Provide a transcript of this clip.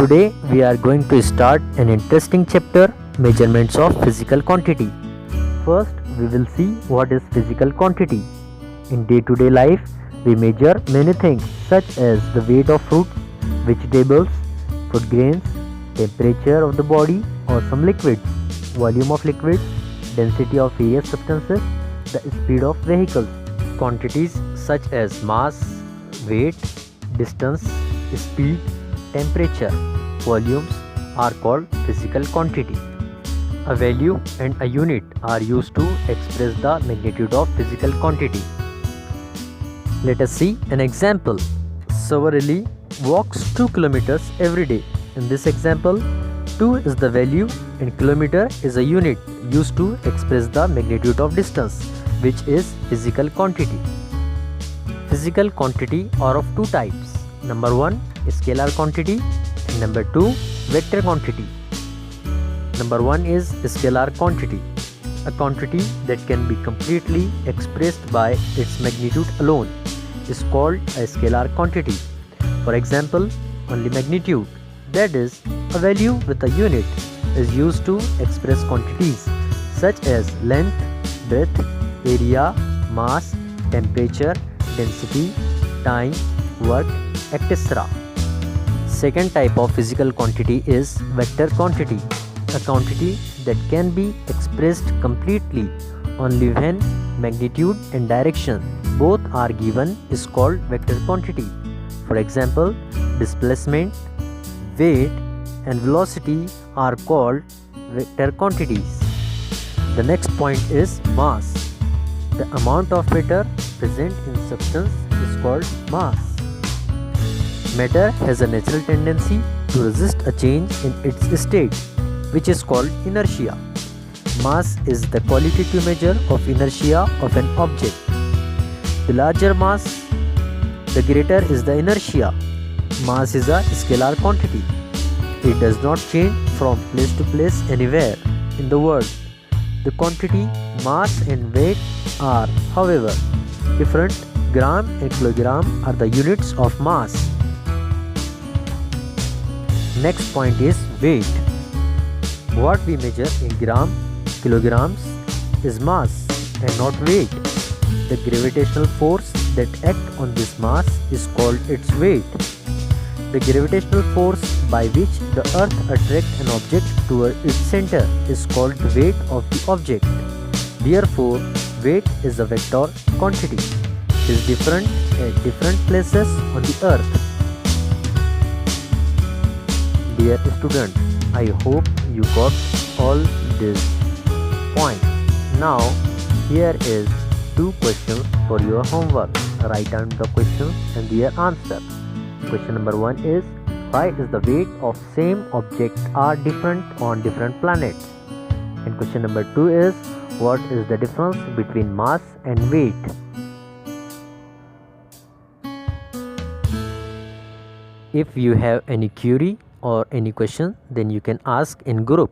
Today we are going to start an interesting chapter, measurements of physical quantity. First, we will see what is physical quantity. In day-to-day life, we measure many things such as the weight of fruits, vegetables, food grains, temperature of the body or some liquids, volume of liquids, density of various substances, the speed of vehicles. Quantities such as mass, weight, distance, speed, temperature, volumes are called physical quantity. A value and a unit are used to express the magnitude of physical quantity. Let us see an example. Savarali walks 2 kilometers every day. In this example, 2 is the value and kilometer is a unit used to express the magnitude of distance, which is physical quantity. Physical quantity are of two types. Number 1, scalar quantity, and number 2, vector quantity. Number 1 is scalar quantity, a quantity that can be completely expressed by its magnitude alone is called a scalar quantity. For example, only magnitude, that is, a value with a unit, is used to express quantities such as length, breadth, area, mass, temperature, density, time, work, etc. Second type of physical quantity is vector quantity, a quantity that can be expressed completely only when magnitude and direction both are given is called vector quantity. For example, displacement, weight and velocity are called vector quantities. The next point is mass. The amount of matter present in substance is called mass. Matter has a natural tendency to resist a change in its state, which is called inertia. Mass is the qualitative measure of inertia of an object. The larger mass, the greater is the inertia. Mass is a scalar quantity. It does not change from place to place anywhere in the world. The quantity, mass and weight are, however, different. Gram and kilogram are the units of mass. Next point is weight. What we measure in gram, kilograms is mass and not weight. The gravitational force that acts on this mass is called its weight. The gravitational force by which the earth attracts an object toward its center is called the weight of the object. Therefore, weight is a vector quantity. It is different at different places on the earth. Dear student, I hope you got all these points. Now, here is 2 questions for your homework. Write down the questions and their answer. Question number 1 is, why is the weight of same object are different on different planets? And question number 2 is, what is the difference between mass and weight? If you have any query or any question, then you can ask in group.